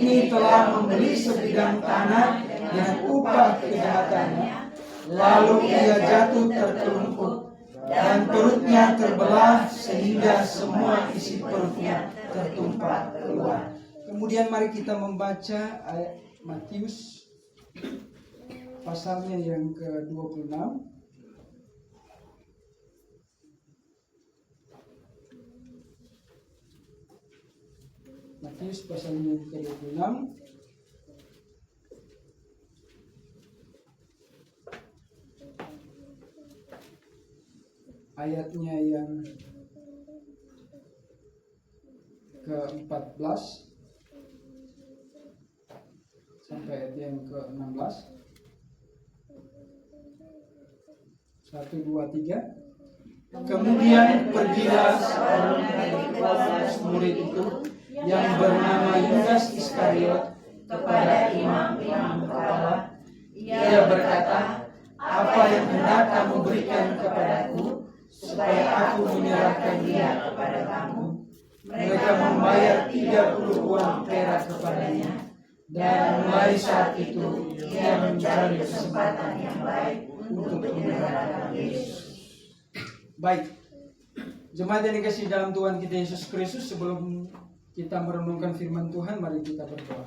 ini telah membeli sebidang tanah dengan upah kejahatannya. Lalu ia jatuh tertelungkup dan perutnya terbelah sehingga semua isi perutnya tertumpah keluar. Kemudian mari kita membaca ayat Matius pasalnya yang ke-26. Matius pasalnya yang ke-26 ayatnya yang ke-14 sampai ayat yang ke-16. 1, 2, 3. Kemudian pergilah seorang dari 12 murid itu yang bernama Yudas Iskariot kepada imam-imam kepala. Ia berkata, "Apa yang hendak kamu berikan kepadaku supaya aku menyerahkan dia kepada kamu?" Mereka membayar 30 uang perak kepadanya. Dan mulai saat itu ia mencari kesempatan yang baik untuk menyerahkan Yesus. Baik, jemaat yang dikasihi dalam Tuhan kita Yesus Kristus, sebelum kita merenungkan firman Tuhan, mari kita berdoa.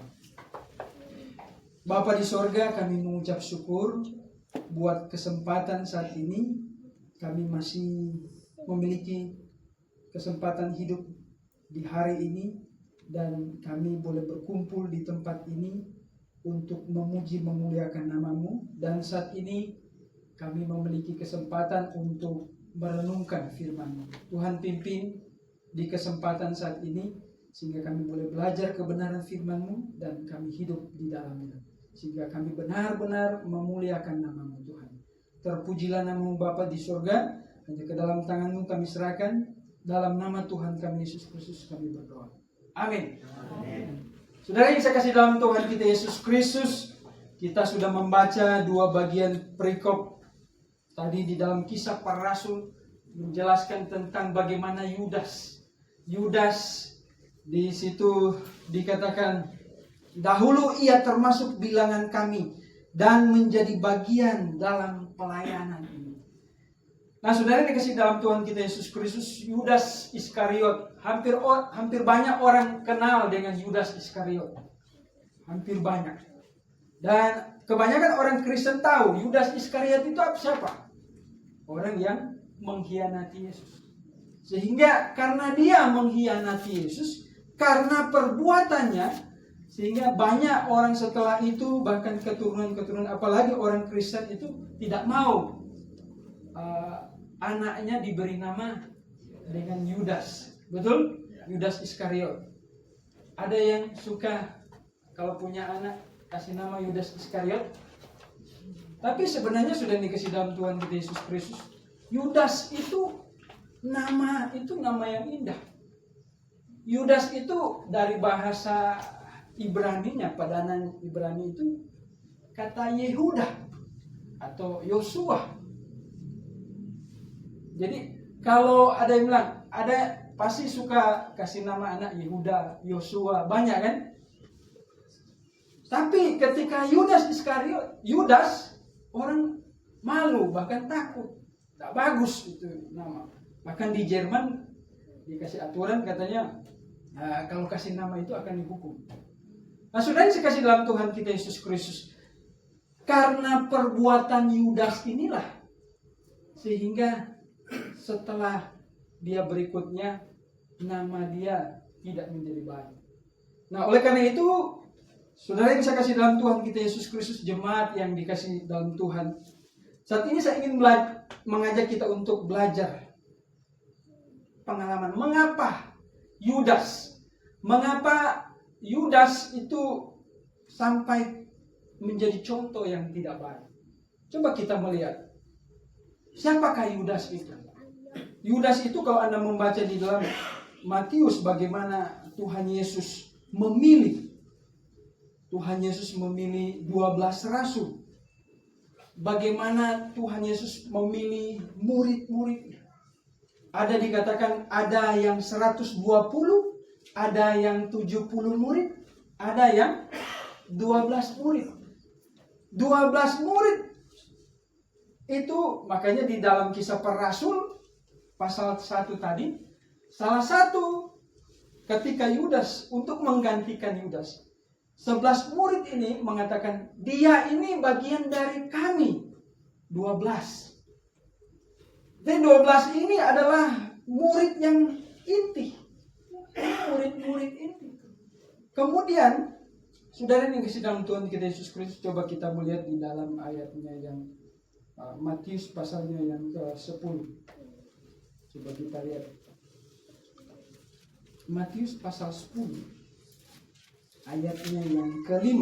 Bapa di sorga, kami mengucap syukur buat kesempatan saat ini. Kami masih memiliki kesempatan hidup di hari ini, dan kami boleh berkumpul di tempat ini untuk memuji memuliakan nama-Mu. Dan saat ini kami memiliki kesempatan untuk merenungkan firman-Mu. Tuhan pimpin di kesempatan saat ini sehingga kami boleh belajar kebenaran firman-Mu dan kami hidup di dalamnya, sehingga kami benar-benar memuliakan nama-Mu Tuhan. Terpujilah nama-Mu Bapa di surga. Hanya ke dalam tangan-Mu kami serahkan. Dalam nama Tuhan kami Yesus Kristus kami berdoa. Amin. Saudara yang saya kasih dalam Tuhan kita Yesus Kristus, kita sudah membaca dua bagian perikop tadi di dalam Kisah Para Rasul, menjelaskan tentang bagaimana Yudas di situ dikatakan, dahulu ia termasuk bilangan kami dan menjadi bagian dalam pelayanan ini. Nah, saudara yang dikasih dalam Tuhan kita Yesus Kristus, Yudas Iskariot, hampir banyak orang kenal dengan Yudas Iskariot. Hampir banyak. Dan kebanyakan orang Kristen tahu Yudas Iskariot itu siapa? Orang yang mengkhianati Yesus. Sehingga karena dia mengkhianati Yesus, karena perbuatannya, sehingga banyak orang setelah itu, bahkan keturunan-keturunan, apalagi orang Kristen itu tidak mau anaknya diberi nama dengan Yudas. Betul? Yudas Iskariot. Ada yang suka kalau punya anak kasih nama Yudas Iskariot? Tapi sebenarnya sudah dikasih dalam Tuhan kita Yesus Kristus, Yudas itu nama yang indah. Yudas itu dari bahasa Ibraninya, padanan Ibrani itu kata Yehuda atau Yosua. Jadi kalau ada yang bilang, ada pasti suka kasih nama anak Yehuda, Yosua, banyak kan? Tapi ketika Yudas Iskariot, Yudas, orang malu, bahkan takut. Tak bagus itu nama. Bahkan di Jerman dikasih aturan katanya, kalau kasih nama itu akan dihukum. Nah, saudara yang saya kasih dalam Tuhan kita Yesus Kristus, karena perbuatan Yudas inilah, sehingga setelah dia berikutnya, nama dia tidak menjadi baik. Nah, oleh karena itu, saudara yang saya kasih dalam Tuhan kita Yesus Kristus, jemaat yang dikasih dalam Tuhan, saat ini saya ingin mengajak kita untuk belajar pengalaman. Mengapa Yudas itu sampai menjadi contoh yang tidak baik? Coba kita melihat, siapakah Yudas itu? Yudas itu kalau Anda membaca di dalam Matius, bagaimana Tuhan Yesus memilih 12 rasul. Bagaimana Tuhan Yesus memilih murid-muridnya. Ada dikatakan ada yang 120, ada yang 70 murid, ada yang 12 murid. 12 murid itu makanya di dalam Kisah Para Rasul pasal 1 tadi, salah satu ketika Yudas untuk menggantikan Yudas, 11 murid ini mengatakan, dia ini bagian dari kami 12. Dan 12 ini adalah murid yang inti. Murid-murid inti. Kemudian, saudara yang kasih dalam Tuhan kita Yesus Kristus, coba kita melihat di dalam ayatnya yang Matius pasalnya yang ke-10. Coba kita lihat. Matius pasal 10. Ayatnya yang ke-5.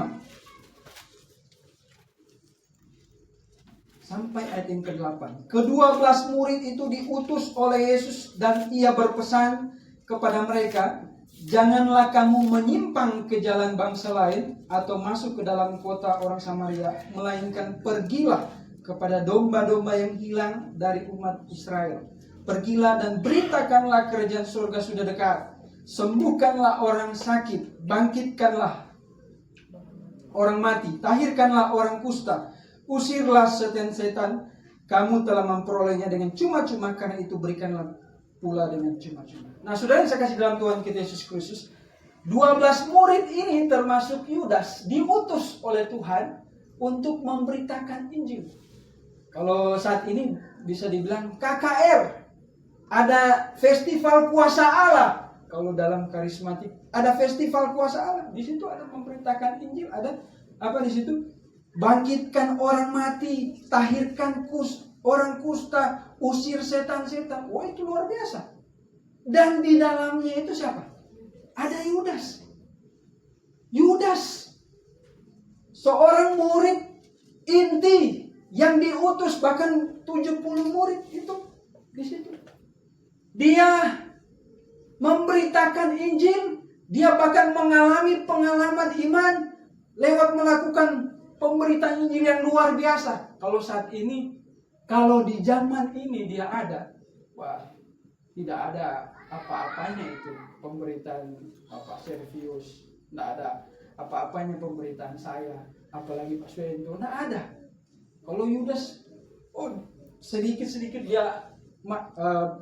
Sampai ayat yang ke-8. Ke-12 murid itu diutus oleh Yesus dan ia berpesan kepada mereka, janganlah kamu menyimpang ke jalan bangsa lain atau masuk ke dalam kota orang Samaria, melainkan pergilah kepada domba-domba yang hilang dari umat Israel. Pergilah dan beritakanlah kerajaan surga sudah dekat. Sembuhkanlah orang sakit, bangkitkanlah orang mati, tahirkanlah orang kusta, usirlah setan-setan. Kamu telah memperolehnya dengan cuma-cuma, karena itu berikanlah pula dengan cuma-cuma. Nah, saudara yang saya kasih dalam Tuhan kita Yesus Kristus, 12 murid ini termasuk Yudas diutus oleh Tuhan untuk memberitakan Injil. Kalau saat ini bisa dibilang KKR, ada festival kuasa Allah. Kalau dalam karismatik ada festival kuasa Allah. Di situ ada memberitakan Injil, ada apa di situ? Bangkitkan orang mati, tahirkan orang kusta, usir setan-setan. Wah, itu luar biasa. Dan di dalamnya itu siapa? Ada Yudas. Yudas, seorang murid inti yang diutus, bahkan 70 murid itu di situ. Dia memberitakan Injil, dia bahkan mengalami pengalaman iman lewat melakukan pemberitaan Injil yang luar biasa. Kalau saat ini, kalau di zaman ini dia ada, wah, tidak ada apa-apanya itu pemberitaan Servius, tidak ada apa-apanya pemberitaan saya, apalagi Pak Suento, tidak ada. Kalau Yudas, sedikit-sedikit dia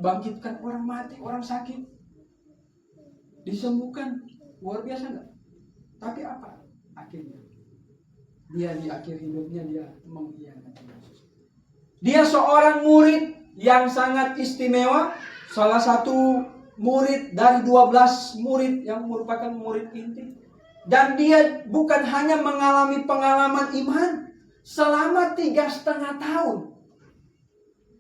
bangkitkan orang mati, orang sakit, disembuhkan, luar biasa enggak? Tapi apa akhirnya? Dia di akhir hidupnya dia mengkhianati Yesus. Dia seorang murid yang sangat istimewa, salah satu murid dari 12 murid yang merupakan murid inti. Dan dia bukan hanya mengalami pengalaman iman selama 3,5 tahun.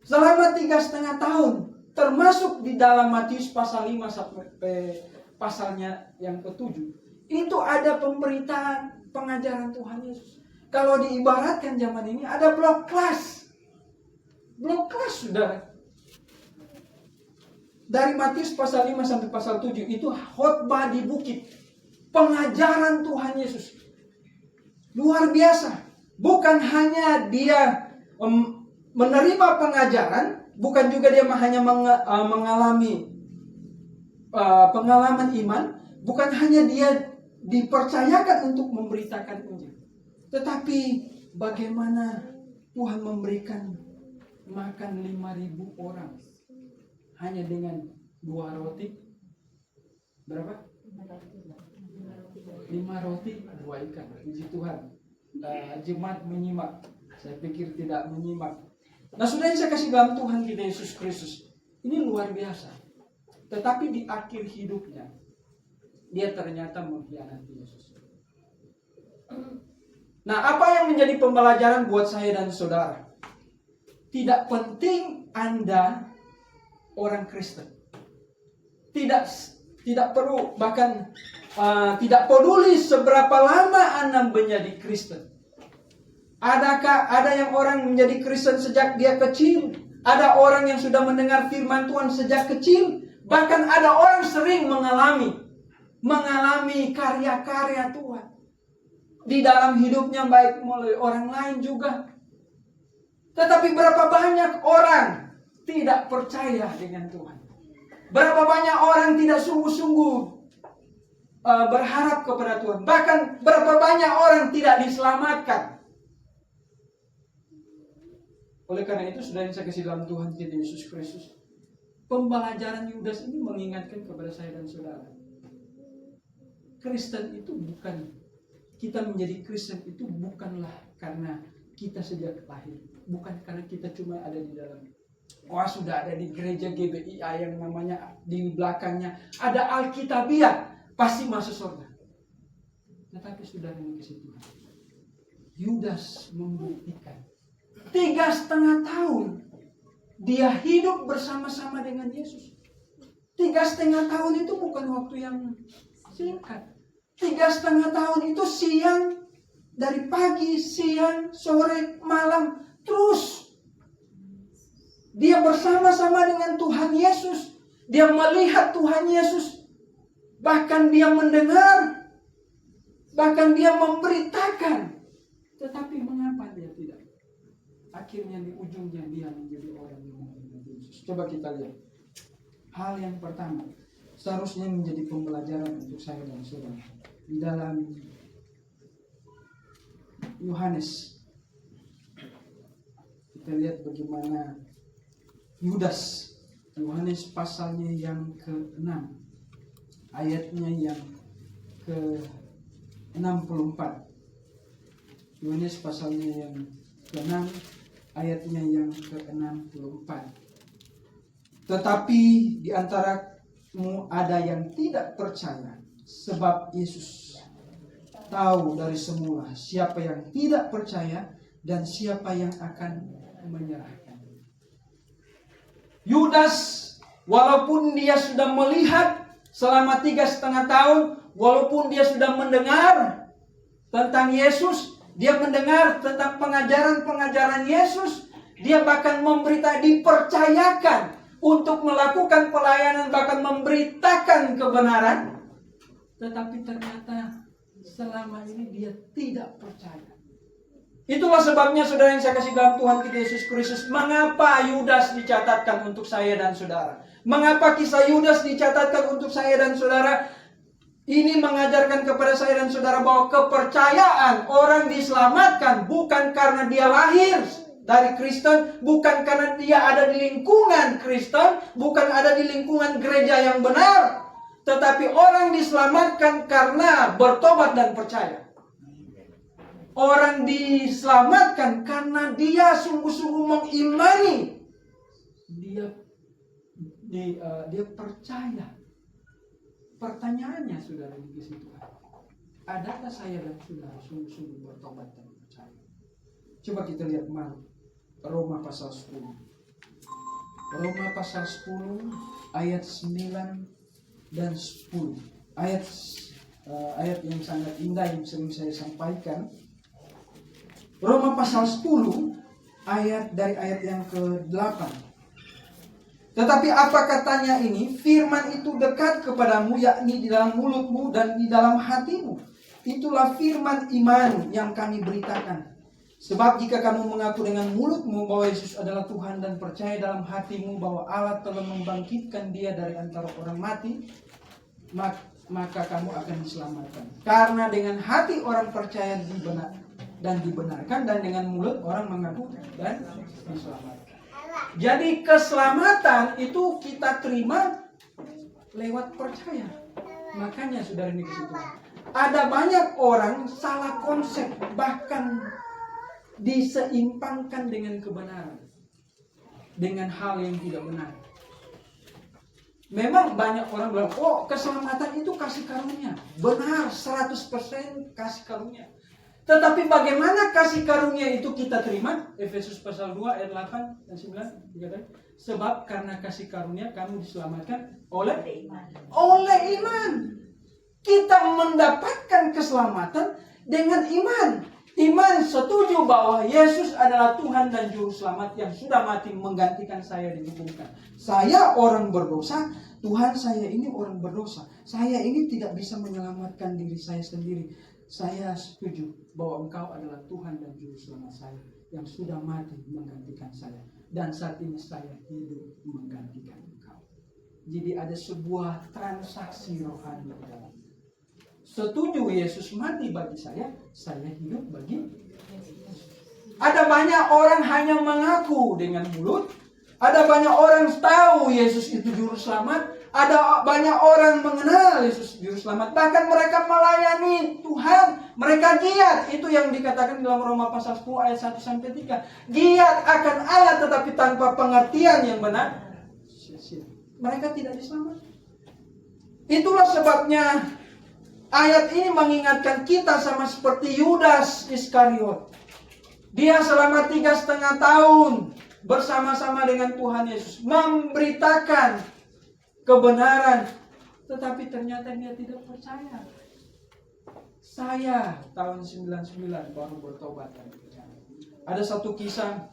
Selama 3,5 tahun, termasuk di dalam Matius pasal 5 sampai pasalnya yang ke-7, itu ada pemberitaan pengajaran Tuhan Yesus. Kalau diibaratkan zaman ini ada blok kelas. Blok kelas, saudara. Dari Matius pasal 5 sampai pasal 7 itu khotbah di bukit. Pengajaran Tuhan Yesus. Luar biasa. Bukan hanya dia menerima pengajaran, bukan juga dia hanya mengalami pengalaman iman, bukan hanya dia dipercayakan untuk memberitakan Injil, tetapi bagaimana Tuhan memberikan makan 5.000 orang hanya dengan 2 roti. Berapa? 5 roti, 2 ikan. Puji Tuhan. Jemaat menyimak. Saya pikir tidak menyimak. Nah, sudah yang saya kasih dalam Tuhan kita Yesus Kristus, ini luar biasa. Tetapi di akhir hidupnya, dia ternyata mengkhianati Yesus. Nah, apa yang menjadi pembelajaran buat saya dan saudara? Tidak penting Anda orang Kristen. Tidak perlu, bahkan tidak peduli seberapa lama Anda menjadi Kristen. Adakah ada yang orang menjadi Kristen sejak dia kecil? Ada orang yang sudah mendengar firman Tuhan sejak kecil. Bahkan ada orang sering mengalami karya-karya Tuhan di dalam hidupnya, baik melalui orang lain juga. Tetapi berapa banyak orang tidak percaya dengan Tuhan? Berapa banyak orang tidak sungguh-sungguh berharap kepada Tuhan. Bahkan berapa banyak orang tidak diselamatkan. Oleh karena itu, saudara yang saya kasih dalam Tuhan kita Yesus Kristus, pembelajaran Yudas ini mengingatkan kepada saya dan saudara. Kristen itu bukan, kita menjadi Kristen itu bukanlah karena kita sejak lahir. Bukan karena kita cuma ada di dalam, sudah ada di gereja GBIA yang namanya di belakangnya ada Alkitabiah, pasti masuk surga. Tetapi saudara yang kasih Tuhan, Yudas membuktikan 3,5 tahun dia hidup bersama-sama dengan Yesus. 3,5 tahun itu bukan waktu yang singkat. 3,5 tahun itu siang, dari pagi, siang, sore, malam, terus dia bersama-sama dengan Tuhan Yesus. Dia melihat Tuhan Yesus. Bahkan dia mendengar. Bahkan dia memberitakan. Tetapi mengapa dia tidak? Akhirnya di ujungnya dia menjadi orang yang mengenal Yesus. Coba kita lihat. Hal yang pertama, seharusnya menjadi pembelajaran untuk saya dan saudara. Di dalam Yohanes, kita lihat bagaimana Yudas, Yohanes pasalnya yang ke-6, ayatnya yang ke-64. Yohanes pasalnya yang ke-6, ayatnya yang ke-64. Tetapi di antaramu ada yang tidak percaya, sebab Yesus tahu dari semula siapa yang tidak percaya dan siapa yang akan menyerahkan. Yudas, walaupun dia sudah melihat selama 3,5 tahun, walaupun dia sudah mendengar tentang Yesus, dia mendengar tentang pengajaran-pengajaran Yesus, dia bahkan dipercayakan untuk melakukan pelayanan, bahkan memberitakan kebenaran. Tetapi ternyata selama ini dia tidak percaya. Itulah sebabnya saudara yang saya kasih dalam Tuhan kita Yesus Kristus, mengapa Yudas dicatatkan untuk saya dan saudara? Mengapa kisah Yudas dicatatkan untuk saya dan saudara? Ini mengajarkan kepada saya dan saudara bahwa kepercayaan orang diselamatkan bukan karena dia lahir dari Kristen, bukan karena dia ada di lingkungan Kristen, bukan ada di lingkungan gereja yang benar, tetapi orang diselamatkan karena bertobat dan percaya. Orang diselamatkan karena dia sungguh-sungguh mengimani. Dia percaya. Pertanyaannya saudara di situ, adakah saya dan saudara sungguh-sungguh bertobat dan percaya? Coba kita lihat Roma pasal 10. Roma pasal 10 ayat 9 dan 10. Ayat yang sangat indah yang sering saya sampaikan. Roma pasal 10 dari ayat yang ke-8. Tetapi apa katanya ini? Firman itu dekat kepadamu, yakni di dalam mulutmu dan di dalam hatimu. Itulah firman iman yang kami beritakan. Sebab jika kamu mengaku dengan mulutmu bahwa Yesus adalah Tuhan dan percaya dalam hatimu bahwa Allah telah membangkitkan dia dari antara orang mati, maka kamu akan diselamatkan. Karena dengan hati orang percaya dibenarkan, dan dengan mulut orang mengaku dan diselamatkan. Jadi keselamatan itu kita terima lewat percaya. Makanya saudara ini kesitu, ada banyak orang salah konsep, bahkan diseimpangkan dengan kebenaran, dengan hal yang tidak benar. Memang banyak orang bilang, keselamatan itu kasih karunia. Benar, 100% kasih karunia. Tetapi bagaimana kasih karunia itu kita terima? Efesus pasal 2 ayat 8 dan 9 dikatakan, sebab karena kasih karunia kamu diselamatkan oleh iman. Kita mendapatkan keselamatan dengan iman. Iman setuju bahwa Yesus adalah Tuhan dan Juru Selamat yang sudah mati menggantikan saya dihubungkan. Saya orang berdosa, Tuhan saya ini orang berdosa. Saya ini tidak bisa menyelamatkan diri saya sendiri. Saya setuju bahwa Engkau adalah Tuhan dan Juru Selamat saya yang sudah mati menggantikan saya. Dan saat ini saya hidup menggantikan Engkau. Jadi ada sebuah transaksi rohani di dalamnya. setuju Yesus mati bagi saya hidup bagi Yesus. Ada banyak orang hanya mengaku dengan mulut. Ada banyak orang tahu Yesus itu juru selamat. Ada banyak orang mengenal Yesus juru selamat. Bahkan mereka melayani Tuhan. Mereka giat. Itu yang dikatakan dalam Roma pasal 10 ayat 1-3. Giat akan Allah tetapi tanpa pengertian yang benar. Mereka tidak diselamatkan. Itulah sebabnya ayat ini mengingatkan kita sama seperti Yudas Iskariot. Dia selama 3,5 tahun bersama-sama dengan Tuhan Yesus memberitakan kebenaran, tetapi ternyata dia tidak percaya. Saya tahun 99 baru bertobat. Ada satu kisah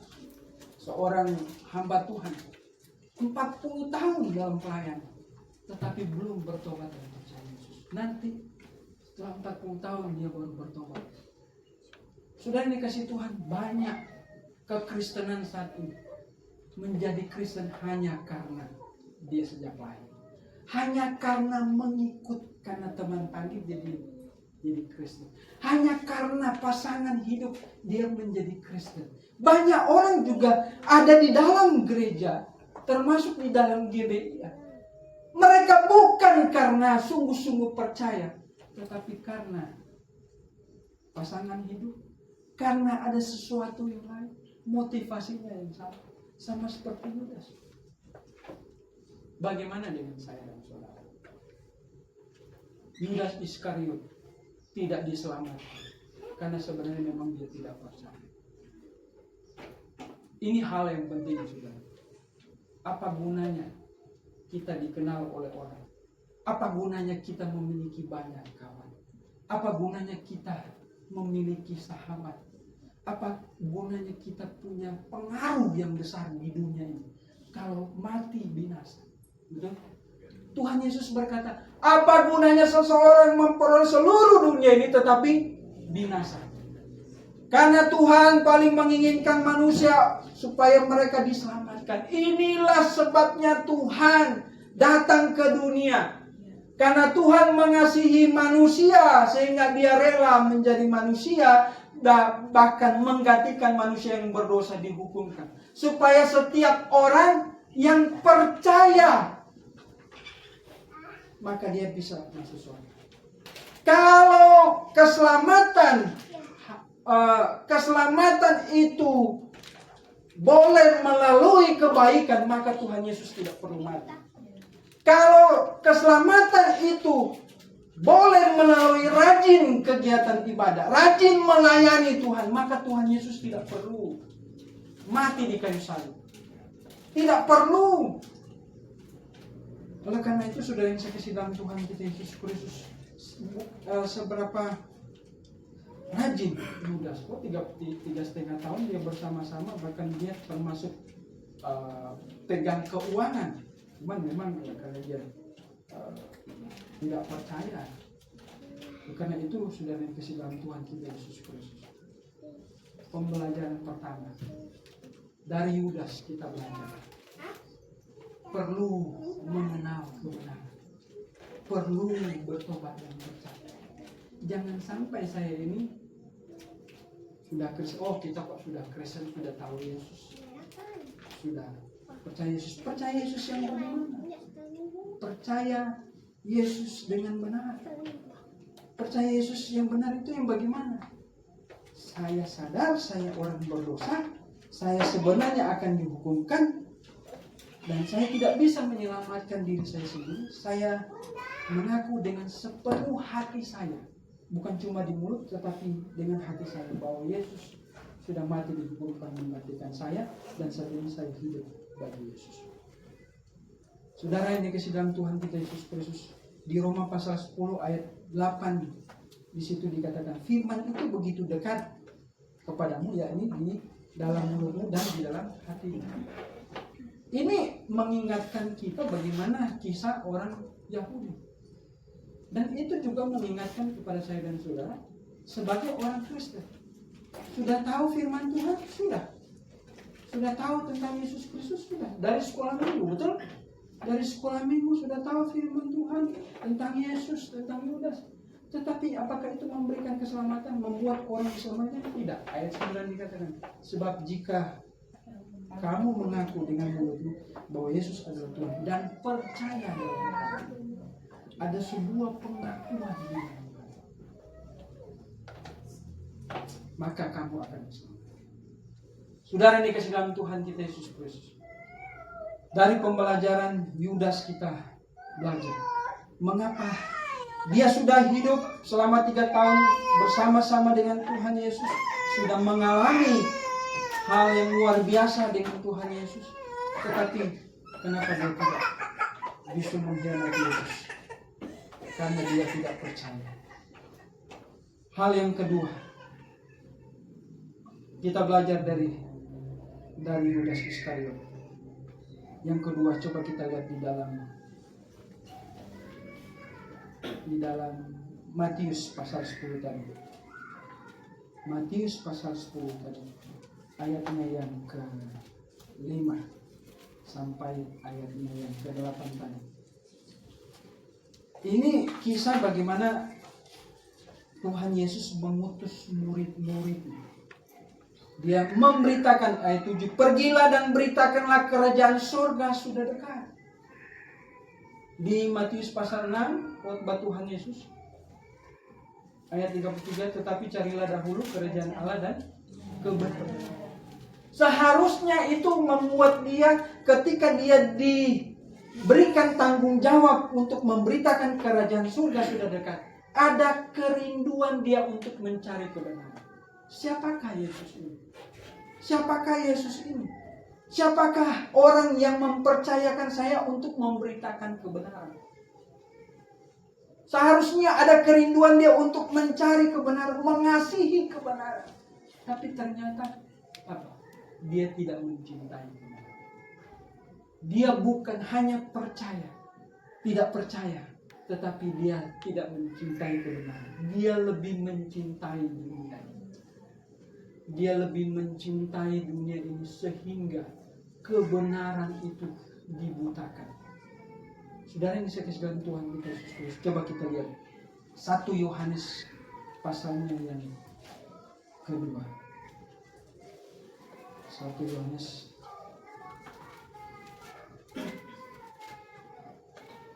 seorang hamba Tuhan 40 tahun dalam pelayanan, tetapi belum bertobat dan percaya Yesus. Nanti setelah 40 tahun dia baru bertobat. Sudah dikasih Tuhan, banyak kekristenan saat ini menjadi Kristen hanya karena dia sejak lahir. Hanya karena mengikut, karena teman panggil jadi Kristen. Hanya karena pasangan hidup dia menjadi Kristen. Banyak orang juga ada di dalam gereja, termasuk di dalam GBI. Mereka bukan karena sungguh-sungguh percaya, tetapi karena pasangan hidup, karena ada sesuatu yang lain, motivasinya yang sama seperti Yudas. Bagaimana dengan saya dan saudara? Yudas Iskariot tidak diselamatkan karena sebenarnya memang dia tidak percaya. Ini hal yang penting, saudara. Apa gunanya kita dikenal oleh orang? Apa gunanya kita memiliki banyak kawan? Apa gunanya kita memiliki sahabat? Apa gunanya kita punya pengaruh yang besar di dunia ini kalau mati binasa? Betul? Tuhan Yesus berkata, apa gunanya seseorang memperoleh seluruh dunia ini tetapi binasa? Karena Tuhan paling menginginkan manusia supaya mereka diselamatkan. Inilah sebabnya Tuhan datang ke dunia. Karena Tuhan mengasihi manusia sehingga dia rela menjadi manusia, bahkan menggantikan manusia yang berdosa dihukumkan. Supaya setiap orang yang percaya, maka dia bisa masuk surga. Kalau keselamatan itu boleh melalui kebaikan, maka Tuhan Yesus tidak perlu mati. Kalau keselamatan itu boleh melalui rajin kegiatan ibadah, rajin melayani Tuhan, maka Tuhan Yesus tidak perlu mati di kayu salib. Tidak perlu. Oleh karena itu, saudara yang saya kasih dalam Tuhan kita Yesus Kristus, seberapa rajin Yudas, 3,5 tahun dia bersama-sama, bahkan dia termasuk pegang keuangan. Cuman memang karena dia tidak percaya. Karena itu sudah dikasih dalam Tuhan kita Yesus Kristus. Pembelajaran pertama dari Yudas kita belajar, perlu mengenal kebenaran, perlu bertobat dan percaya. Jangan sampai saya ini sudah Kristen, kita kok sudah Kristen, sudah tahu Yesus, sudah percaya Yesus. Percaya Yesus yang bagaimana? Percaya Yesus dengan benar. Percaya Yesus yang benar itu yang bagaimana? Saya sadar saya orang berdosa, saya sebenarnya akan dihukumkan, dan saya tidak bisa menyelamatkan diri saya sendiri. Saya mengaku dengan sepenuh hati saya, bukan cuma di mulut, tetapi dengan hati saya, bahwa Yesus sudah mati di kuburan menggantikan saya, dan saat ini saya hidup bagi Yesus. Saudara yang dikasih dalam Tuhan kita Yesus Kristus, di Roma pasal 10 ayat 8, di situ dikatakan, firman itu begitu dekat kepadamu, yakni di dalam mulutmu dan di dalam hatimu. Ini mengingatkan kita bagaimana kisah orang Yahudi. Dan itu juga mengingatkan kepada saya dan saudara sebagai orang Kristen. Sudah tahu firman Tuhan? Sudah tahu tentang Yesus Kristus? Sudah. Dari sekolah minggu, betul? Dari sekolah minggu sudah tahu firman Tuhan tentang Yesus, tentang Yudas. Tetapi apakah itu memberikan keselamatan, membuat orang diselamatkan? Tidak. Ayat 9 dikatakan, sebab jika kamu mengaku dengan mulutmu bahwa Yesus adalah Tuhan dan percaya dalam hatimu, ada sebuah pengakuan di dalam hati, maka kamu akan diselamatkan. Saudara yang dikasihi dalam Tuhan kita Yesus Kristus, dari pembelajaran Yudas kita belajar mengapa dia sudah hidup selama 3 tahun bersama-sama dengan Tuhan Yesus, sudah mengalami hal yang luar biasa dengan Tuhan Yesus, tetapi kenapa dia tidak bisa mengkhianati Yesus? Karena dia tidak percaya. Hal yang kedua, kita belajar dari Yudas Iskariot. Yang kedua, coba kita lihat di dalam Matius pasal 10 tadi. Matius pasal 10 tadi, ayatnya yang ke-5 sampai ayatnya yang ke-8 tadi. Ini kisah bagaimana Tuhan Yesus mengutus murid-muridnya. Dia memberitakan, ayat 7, pergilah dan beritakanlah kerajaan surga sudah dekat. Di Matius pasal 6, khotbah Tuhan Yesus, ayat 33, tetapi carilah dahulu kerajaan Allah dan kebenaran. Seharusnya itu membuat dia, ketika dia diberikan tanggung jawab untuk memberitakan kerajaan surga sudah dekat, ada kerinduan dia untuk mencari kebenaran. Siapakah Yesus ini? Siapakah Yesus ini? Siapakah orang yang mempercayakan saya untuk memberitakan kebenaran? Seharusnya ada kerinduan dia untuk mencari kebenaran, mengasihi kebenaran. Tapi ternyata apa? Dia tidak mencintai kebenaran. Dia bukan hanya percaya, tidak percaya, tetapi dia tidak mencintai kebenaran. Dia lebih mencintai dunia ini. Dia lebih mencintai dunia ini sehingga kebenaran itu dibutakan. Saudara yang dikasihi dalam Tuhan kita Yesus Kristus, coba kita lihat 1 Yohanes pasalnya yang kedua. 1 Yohanes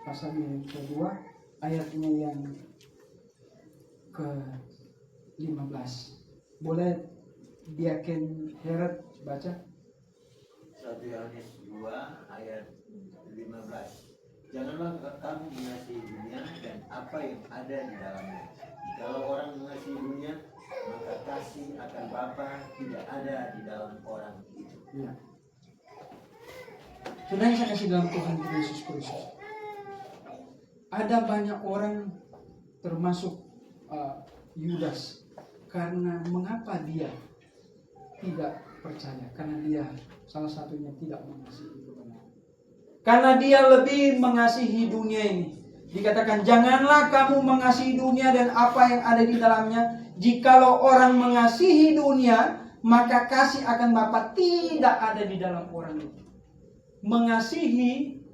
pasalnya yang kedua, ayatnya yang ke-15. Boleh Diaken Herod baca? 1 Yohanes 2 ayat 15. Janganlah kamu mengasihi dunia dan apa yang ada di dalamnya. Kalau orang mengasihi dunia, maka kasih akan Bapa tidak ada di dalam orang itu. Ya. Saudara yang saya kasih dalam Tuhan Yesus Kristus, ada banyak orang termasuk Yudas, karena mengapa dia tidak percaya? Karena dia salah satunya tidak mengasihi kebenaran. Karena dia lebih mengasihi dunia ini. Dikatakan janganlah kamu mengasihi dunia dan apa yang ada di dalamnya. Jikalau orang mengasihi dunia, maka kasih akan Bapa tidak ada di dalam orang itu. Mengasihi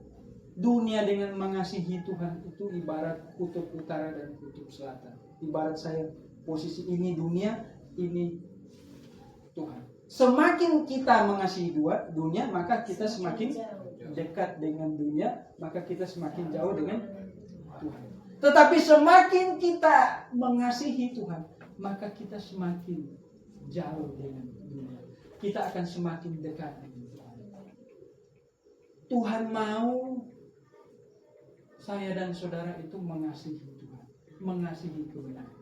dunia dengan mengasihi Tuhan itu ibarat kutub utara dan kutub selatan. Ibarat saya posisi ini dunia, ini Tuhan. Semakin kita mengasihi dunia, maka kita semakin dekat dengan dunia, maka kita semakin jauh dengan Tuhan. Tetapi semakin kita mengasihi Tuhan, maka kita semakin jauh dengan dunia. Kita akan semakin dekat dengan Tuhan. Tuhan mau saya dan saudara itu mengasihi Tuhan, mengasihi kebenaran.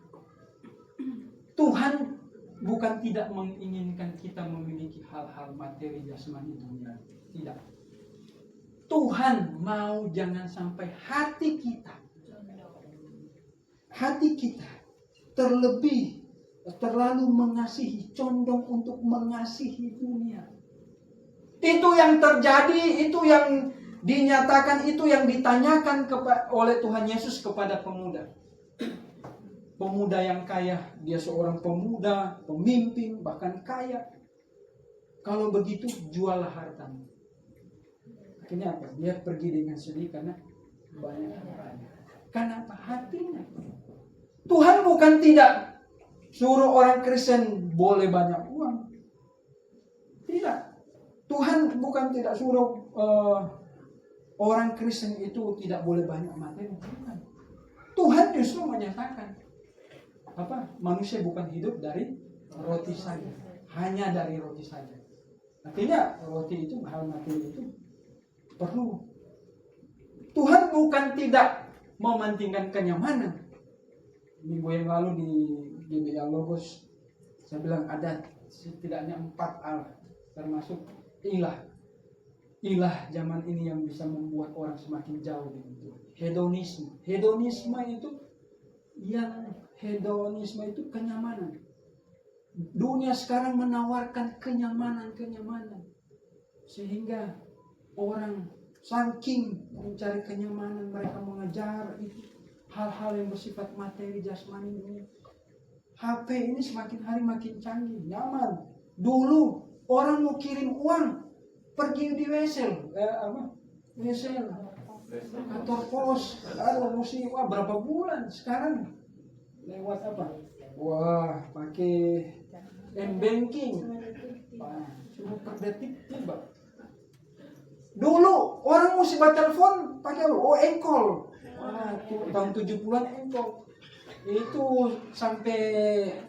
Tuhan bukan tidak menginginkan kita memiliki hal-hal materi jasmani dunia. Tidak. Tuhan mau jangan sampai hati kita terlalu mengasihi, condong untuk mengasihi dunia. Itu yang terjadi, itu yang dinyatakan, itu yang ditanyakan oleh Tuhan Yesus kepada pemuda. Pemuda yang kaya, dia seorang pemuda, pemimpin, bahkan kaya. Kalau begitu, jualah hartamu. Akhirnya apa? Dia pergi dengan sedih karena banyak hartanya. Karena apa? Hatinya Tuhan bukan tidak suruh orang Kristen boleh banyak uang. Tidak. Tuhan bukan tidak suruh orang Kristen itu tidak boleh banyak materi. Tuhan justru menyatakan manusia bukan hidup dari roti saja, hanya dari roti saja. Artinya roti itu, hal materi itu perlu. Tuhan bukan tidak mementingkan kenyamanan. Minggu yang lalu di GBA Logos saya bilang ada setidaknya 4 Allah, termasuk ilah zaman ini yang bisa membuat orang semakin jauh dengan Tuhan. Hedonisme itu kenyamanan. Dunia sekarang menawarkan kenyamanan, sehingga orang saking mencari kenyamanan, mereka mengejar itu hal-hal yang bersifat materi jasmani dunia. HP ini semakin hari makin canggih, nyaman. Dulu orang mau kirim uang pergi di wesel, kantor pos, mesti berapa bulan. Sekarang lewat pakai m-banking, cuma per detik tiba. Dulu orang mesti telepon pakai engkol. Tahun 70-an engkol. Itu sampai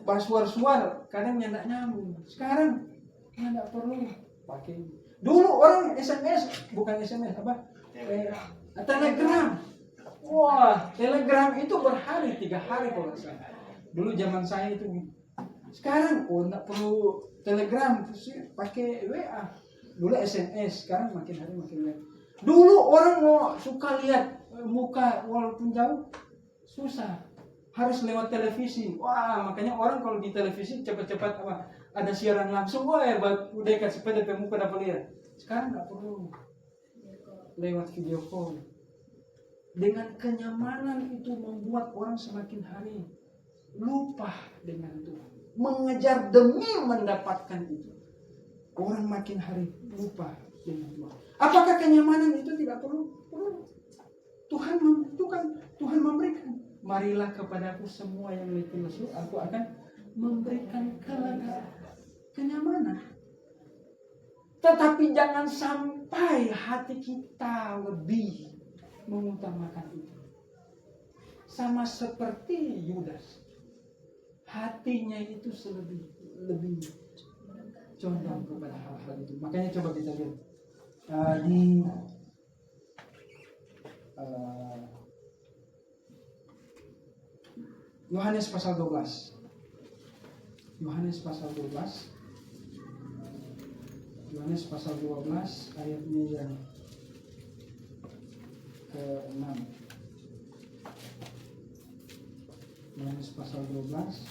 basuar-suar, kadang nggak nyambung. Sekarang nggak perlu pakai. Dulu orang SMS, bukan SMS Telegram. Telegram itu berhari, 3 hari kalau saya. Dulu zaman saya itu. Sekarang nggak perlu Telegram, pakai WA. Dulu SMS, sekarang makin hari makin WA. Dulu orang mau suka lihat muka walaupun jauh, susah. Harus lewat televisi. Makanya orang kalau di televisi cepat-cepat ada siaran langsung, udah dekat sepeda muka dapat lihat. Sekarang nggak perlu lewat video call. Dengan kenyamanan itu membuat orang semakin hari lupa dengan Tuhan, mengejar demi mendapatkan itu. Orang makin hari lupa dengan Tuhan. Apakah kenyamanan itu tidak perlu? Perlu. Tuhan memberikan. Marilah kepadaku semua yang letih lesu, aku akan memberikan kenyamanan. Tetapi jangan sampai hati kita lebih mengutamakan itu. Sama seperti Yudas, hatinya itu lebih condong kepada hal-hal itu. Makanya coba kita lihat di Yohanes pasal 12. Yohanes pasal 12 ayatnya yang ke-6. Yohanes pasal 12.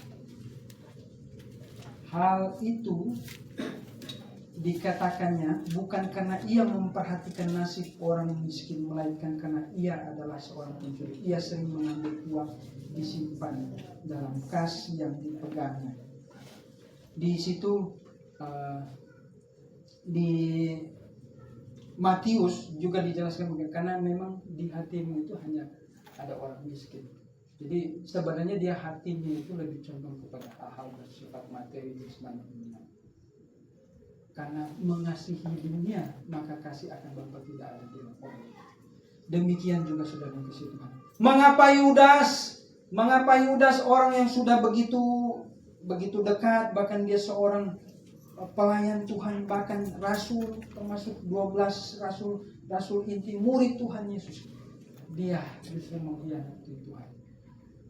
Hal itu dikatakannya bukan karena ia memperhatikan nasib orang miskin, melainkan karena ia adalah seorang pencuri. Ia sering mengambil uang disimpan dalam kas yang dipegangnya. Di situ di Matius juga dijelaskan karena memang di hatimu itu hanya ada orang miskin. Jadi sebenarnya dia hatinya itu lebih condong kepada hal-hal bersifat materi jasmani dunia. Karena mengasihi dunia, maka kasih akan Bapa tidak ada di dalam orang. Demikian juga saudara yang kasih Tuhan. Mengapa Yudas orang yang sudah begitu dekat, bahkan dia seorang pelayan Tuhan, bahkan rasul, termasuk 12 rasul inti, murid Tuhan Yesus, dia justru mengkhianati Tuhan.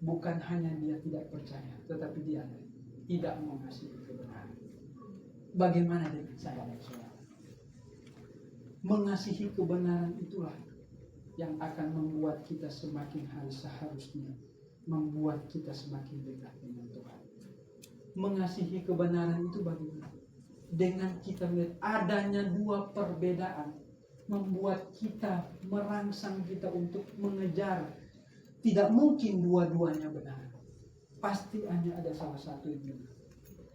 Bukan hanya dia tidak percaya, tetapi dia tidak mengasihi kebenaran. Bagaimana dengan saya dan saudara? Mengasihi kebenaran itulah yang akan membuat kita semakin hari seharusnya membuat kita semakin dekat dengan Tuhan. Mengasihi kebenaran itu bagaimana? Dengan kita melihat adanya 2 perbedaan, membuat kita merangsang kita untuk mengejar. Tidak mungkin dua-duanya benar. Pasti hanya ada salah satu yang benar.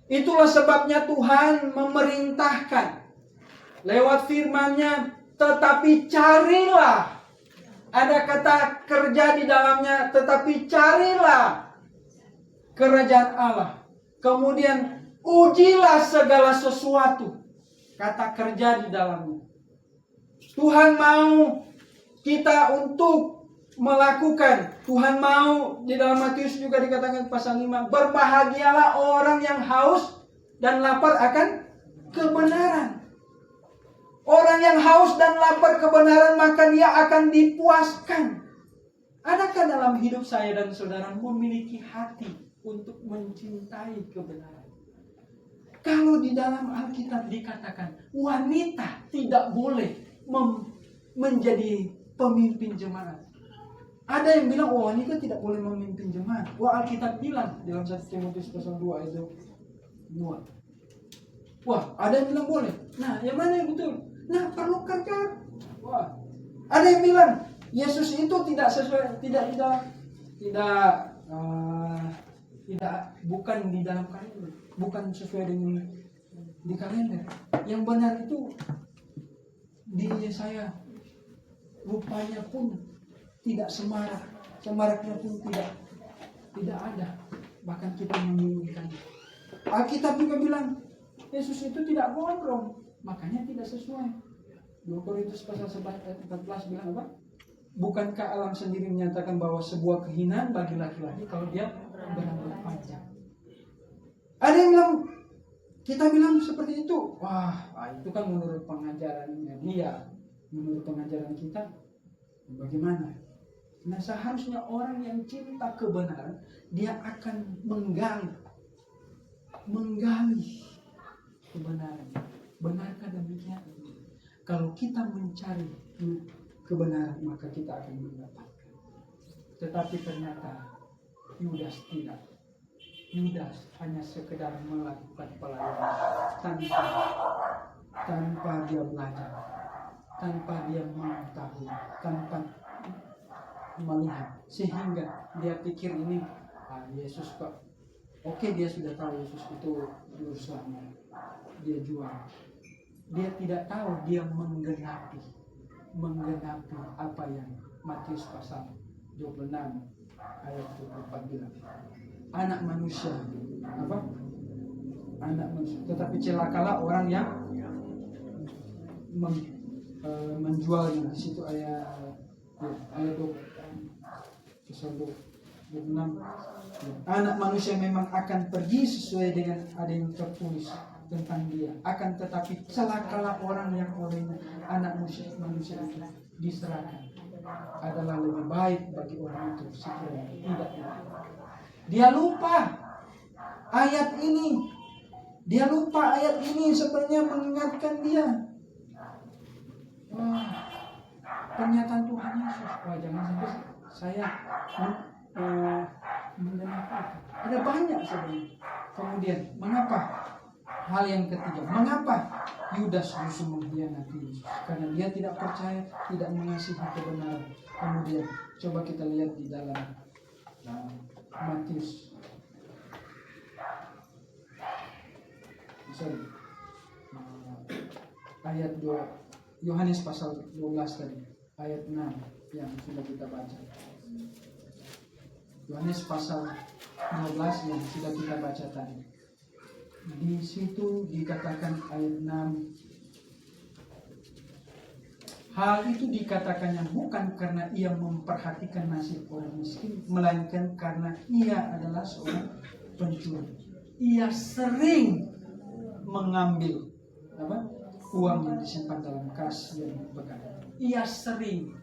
Itulah sebabnya Tuhan memerintahkan lewat firman-Nya, tetapi carilah. Ada kata kerja di dalamnya, tetapi carilah kerajaan Allah. Kemudian ujilah segala sesuatu. Kata kerja di dalamnya. Tuhan mau kita untuk melakukan. Tuhan mau, di dalam Matius juga dikatakan pasal 5, berbahagialah orang yang haus dan lapar akan kebenaran. Orang yang haus dan lapar kebenaran, maka dia akan dipuaskan. Adakah dalam hidup saya dan saudara memiliki hati untuk mencintai kebenaran? Kalau di dalam Alkitab dikatakan wanita tidak boleh menjadi pemimpin jemaat. Ada yang bilang, oh wanita tidak boleh memimpin jemaat. Wah, Alkitab bilang dalam 1 Timotius pasal 2 ayat 2. Wah, ada yang bilang boleh. Nah, yang mana yang betul? Nah, perlu kerja. Wah, ada yang bilang Yesus itu tidak sesuai, bukan di dalam kalender, bukan sesuai dengan di kalender. Yang benar itu di Yesaya, rupanya pun tidak semarak, semaraknya pun tidak ada. Bahkan kita menginginkan. Alkitab juga bilang Yesus itu tidak gondrong, makanya tidak sesuai. 2 Korintus pasal 14 bilang apa? Bukankah alam sendiri menyatakan bahwa sebuah kehinaan bagi laki-laki kalau dia berambut panjang? Ada yang bilang, kita bilang seperti itu. Wah, itu kan menurut pengajarannya dia, menurut pengajaran kita. Bagaimana? Nah, seharusnya orang yang cinta kebenaran, dia akan menggali kebenaran. Benarkah demikian? Kalau kita mencari kebenaran, maka kita akan mendapatkan. Tetapi ternyata Yudas tidak. Yudas hanya sekedar melakukan pelayanan tanpa dia belajar, tanpa dia mengetahui, tanpa melihat, sehingga dia pikir ini Yesus kok. Oke, dia sudah tahu Yesus itu juru selamat. Dia jual. Dia tidak tahu dia menggenapi apa yang Matius pasal 26 ayat 24 bilang. Anak manusia apa? Anak manusia. Tetapi celakalah orang yang menjualnya. Di situ ayat 26. Anak manusia memang akan pergi sesuai dengan ada yang tertulis tentang dia. Akan tetapi celakalah orang yang olehnya anak manusia itu diserahkan. Adalah lebih baik bagi orang itu sekiranya tidak. Dia lupa ayat ini. Dia lupa ayat ini sebenarnya mengingatkan dia. Wah, pernyataan Tuhan Yesus. Wah, jangan sampai saya mendengarkan. Ada banyak sebenarnya. Kemudian, mengapa? Hal yang ketiga, mengapa Yudas justru mengkhianati Yesus? Karena dia tidak percaya, tidak mengasihi kebenaran. Kemudian, coba kita lihat di dalam Matius. Ayat 2, Yohanes pasal 12 tadi, ayat 6 yang sudah kita baca. Yohanes pasal 12 yang sudah kita baca tadi. Di situ dikatakan ayat 6. Hal itu dikatakannya bukan karena ia memperhatikan nasib orang miskin, melainkan karena ia adalah seorang pencuri. Ia sering mengambil uang yang disimpan dalam kas yang bekas. Ia sering,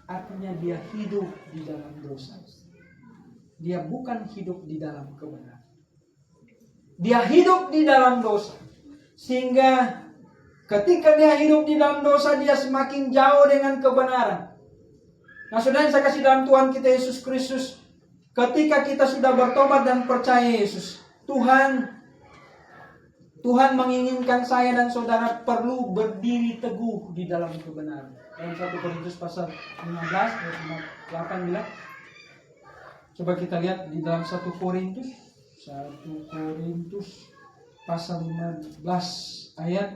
artinya dia hidup di dalam dosa. Dia bukan hidup di dalam kebenaran. Dia hidup di dalam dosa. Sehingga ketika dia hidup di dalam dosa, dia semakin jauh dengan kebenaran. Nah, saudara yang saya kasih dalam Tuhan kita Yesus Kristus, ketika kita sudah bertobat dan percaya Yesus, Tuhan menginginkan saya dan saudara perlu berdiri teguh di dalam kebenaran. Dalam 1 Korintus pasal 15 ayat 8 bilang, coba kita lihat di dalam 1 Korintus pasal 15 ayat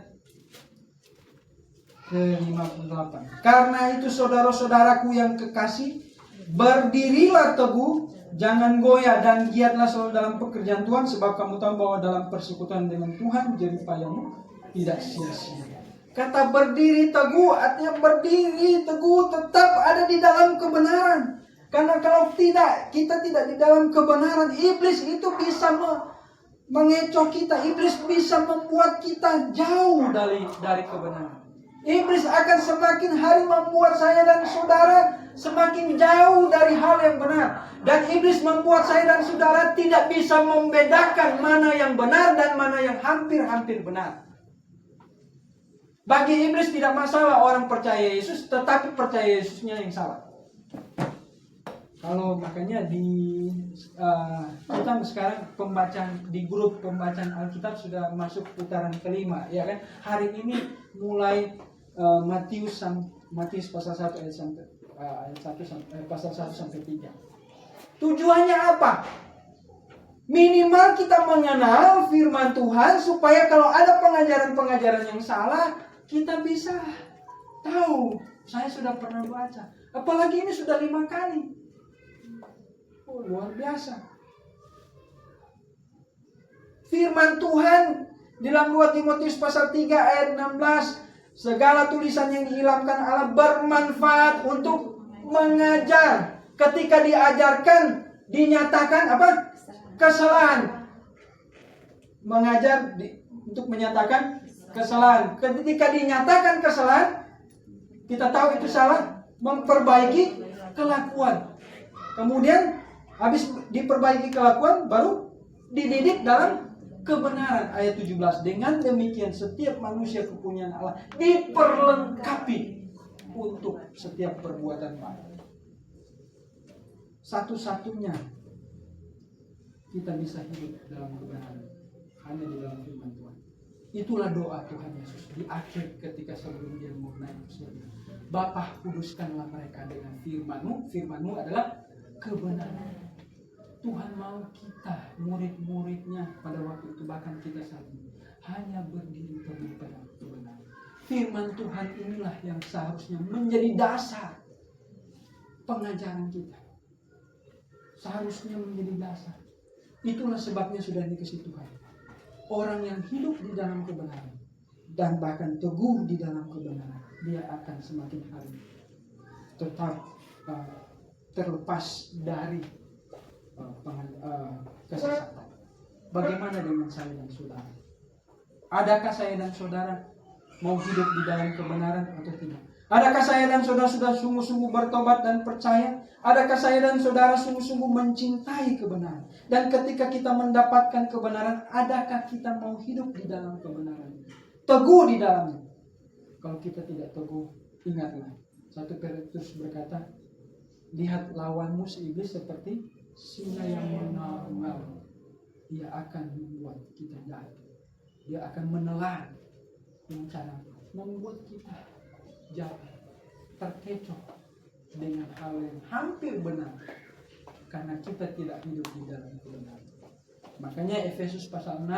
ke-58. Karena itu saudara-saudaraku yang kekasih, berdirilah teguh Jangan goyah dan giatlah selalu dalam pekerjaan Tuhan, sebab kamu tahu bahwa dalam persekutuan dengan Tuhan jeripayamu tidak sia-sia. Kata berdiri teguh artinya berdiri teguh tetap ada di dalam kebenaran. Karena kalau tidak, kita tidak di dalam kebenaran, iblis itu bisa mengecoh kita. Iblis bisa membuat kita jauh dari kebenaran. Iblis akan semakin hari membuat saya dan saudara semakin jauh dari hal yang benar. Dan iblis membuat saya dan saudara tidak bisa membedakan mana yang benar dan mana yang hampir-hampir benar. Bagi iblis tidak masalah orang percaya Yesus, tetapi percaya Yesusnya yang salah. Kalau makanya kita sekarang pembacaan di grup pembacaan Alkitab sudah masuk putaran kelima, ya kan? Hari ini mulai Matius pasal 1 ayat 1 sampai pasal 1 sampai 3. Tujuannya apa? Minimal kita mengenal firman Tuhan supaya kalau ada pengajaran-pengajaran yang salah, kita bisa tahu. Saya sudah pernah baca. Apalagi ini sudah 5 kali. Oh, luar biasa. Firman Tuhan di dalam 2 Timotius pasal 3 ayat 16, segala tulisan yang diilhamkan Allah bermanfaat untuk mengajar. Ketika diajarkan, dinyatakan apa? Kesalahan. Mengajar untuk menyatakan kesalahan. Ketika dinyatakan kesalahan, kita tahu itu salah, memperbaiki kelakuan. Kemudian habis diperbaiki kelakuan, baru dididik dalam kebenaran. Ayat 17. Dengan demikian setiap manusia kepunyaan Allah diperlengkapi untuk setiap perbuatan baik. Satu-satunya kita bisa hidup dalam kebenaran hanya di dalam firman Tuhan. Itulah doa Tuhan Yesus di akhir ketika sebelum dia mau naik ke surga. Bapa, kuduskanlah mereka dengan firman-Mu. Firman-Mu adalah kebenaran. Tuhan mau kita, murid-muridnya pada waktu itu, bahkan kita saat ini, hanya berdiri teguh pada kebenaran. Firman Tuhan inilah yang seharusnya menjadi dasar pengajaran kita. Seharusnya menjadi dasar. Itulah sebabnya sudah dikasih Tuhan. Orang yang hidup di dalam kebenaran dan bahkan teguh di dalam kebenaran, dia akan semakin hari tetap terlepas dari kesesatan. Bagaimana dengan saya dan saudara? Adakah saya dan saudara mau hidup di dalam kebenaran atau tidak? Adakah saya dan saudara sudah sungguh-sungguh bertobat dan percaya? Adakah saya dan saudara sungguh-sungguh mencintai kebenaran? Dan ketika kita mendapatkan kebenaran, adakah kita mau hidup di dalam kebenaran? Teguh di dalamnya. Kalau kita tidak teguh, ingatlah. 1 Petrus berkata, lihat lawanmu si iblis seperti singa yang mengal-ngal. Dia akan membuat kita jatuh. Dia akan menelan rencana, membuat kita jatuh, terkecoh dengan hal yang hampir benar, karena kita tidak hidup di dalam kebenaran. Makanya Efesus pasal 6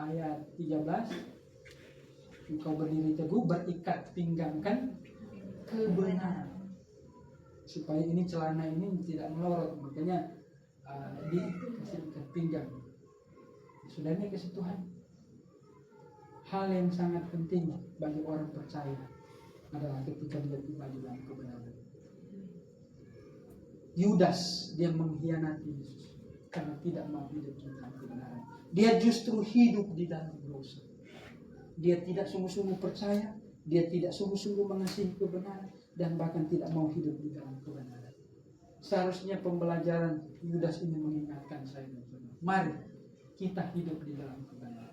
ayat 13, engkau berdiri teguh, berikat pinggangkan kebenaran, supaya ini celana ini tidak melorot. Makanya dikasih ikat pinggang. Sudah ini kasih Tuhan. Hal yang sangat penting bagi orang percaya adalah ketika dia tiba di dalam kebenaran. Yudas, dia mengkhianati Yesus karena tidak mau hidup di dalam kebenaran. Dia justru hidup di dalam dosa. Dia tidak sungguh-sungguh percaya, dia tidak sungguh-sungguh mengasihi kebenaran, dan bahkan tidak mau hidup di dalam kebenaran. Seharusnya pembelajaran Yudas ini mengingatkan saya dan saudara. Mari kita hidup di dalam kebenaran.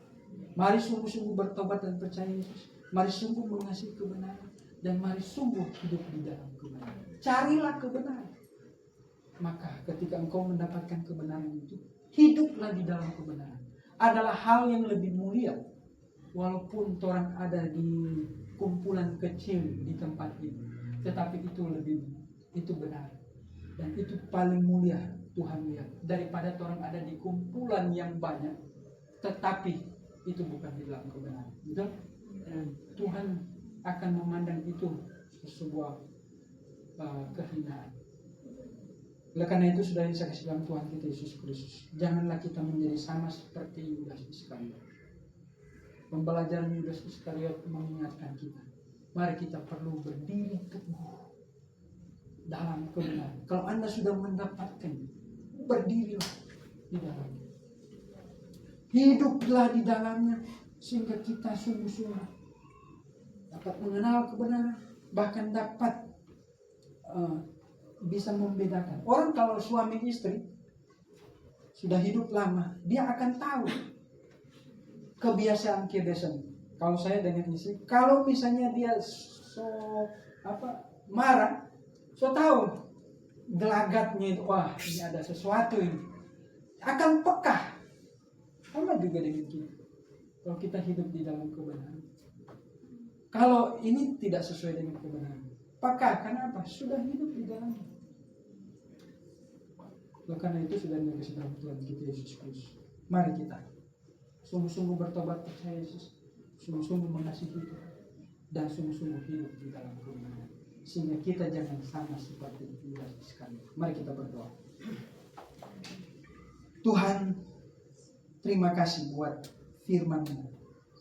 Mari sungguh-sungguh bertobat dan percaya Yesus. Mari sungguh mengasihi kebenaran, dan mari sungguh hidup di dalam kebenaran. Carilah kebenaran. Maka ketika engkau mendapatkan kebenaran itu, hiduplah di dalam kebenaran. Adalah hal yang lebih mulia. Walaupun orang ada di kumpulan kecil di tempat ini, tetapi itu benar. Dan itu paling mulia Tuhan lihat daripada orang ada di kumpulan yang banyak, tetapi itu bukan di dalam kebenaran. Betul? Dan Tuhan akan memandang itu sebuah kehinaan. Oleh karena itu sudah saya kasih dalam Tuhan kita Yesus Kristus, janganlah kita menjadi sama seperti Yudas Iskariot. Pembelajaran Yudas Iskariot mengingatkan kita, mari kita perlu berdiri teguh dalam kebenaran. Kalau Anda sudah mendapatkan, berdirilah di dalamnya. Hiduplah di dalamnya sehingga kita sungguh-sungguh dapat mengenal kebenaran, bahkan dapat bisa membedakan. Orang kalau suami istri sudah hidup lama, dia akan tahu kebiasaan. Kalau saya dengan istri, kalau misalnya dia marah, tahu gelagatnya itu, wah ini ada sesuatu ini, akan peka. Sama juga dengan kita. Kalau kita hidup di dalam kebenaran, kalau ini tidak sesuai dengan kebenaran, peka. Kenapa? Sudah hidup di dalamnya. Karena itu sudah dikasih dalam Tuhan kita Yesus Kristus. Mari kita sungguh-sungguh bertobat percaya Yesus, sungguh-sungguh mengasihi Tuhan, dan sungguh-sungguh hidup di dalam kebenaran, sehingga kita jangan sama seperti Yudas Iskariot. Mari kita berdoa. Tuhan, terima kasih buat firman-Mu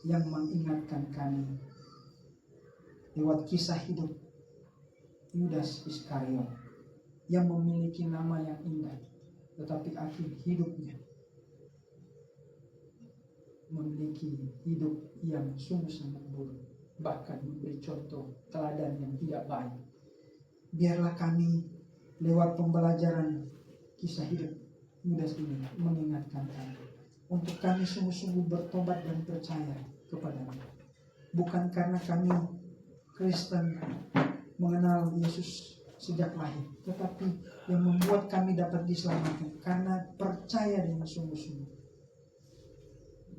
yang mengingatkan kami lewat kisah hidup Yudas Iskariot yang memiliki nama yang indah, tetapi akhir hidupnya memiliki hidup yang sungguh sangat buruk, bahkan memberi contoh teladan yang tidak baik. Biarlah kami lewat pembelajaran kisah hidup Yudas ini mengingatkan kami untuk kami sungguh-sungguh bertobat dan percaya kepada-Mu, bukan karena kami Kristen mengenal Yesus sejak lahir, tetapi yang membuat kami dapat diselamatkan karena percaya dengan sungguh-sungguh,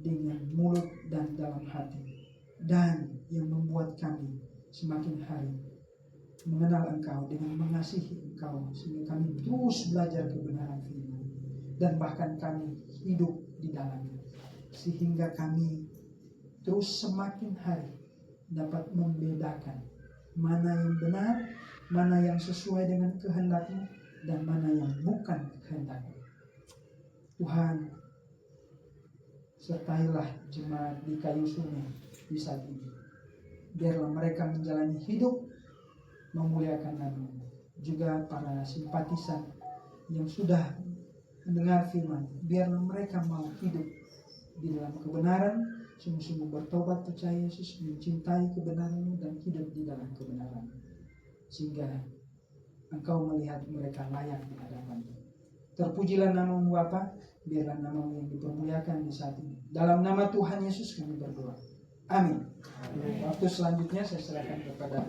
dengan mulut dan dalam hati, dan yang membuat kami semakin hari mengenal Engkau dengan mengasihi Engkau, sehingga kami terus belajar kebenaran firman, dan bahkan kami hidup di dalamnya, sehingga kami terus semakin hari dapat membedakan mana yang benar, mana yang sesuai dengan kehendak-Mu, dan mana yang bukan kehendak-Mu. Tuhan, sertailah jemaat di Kayu Sungai di saat ini. Biarlah mereka menjalani hidup memuliakan nama-Mu. Juga para simpatisan yang sudah mendengar firman, biarlah mereka mau hidup di dalam kebenaran, sungguh-sungguh bertobat percaya Yesus, mencintai kebenaran-Mu dan hidup di dalam kebenaran, sehingga Engkau melihat mereka layak di hadapan-Mu. Terpujilah nama-Mu Bapa, biarlah nama-Mu yang dipermuliakan di saat ini. Dalam nama Tuhan Yesus kami berdoa. Amin. Waktu selanjutnya saya serahkan kepada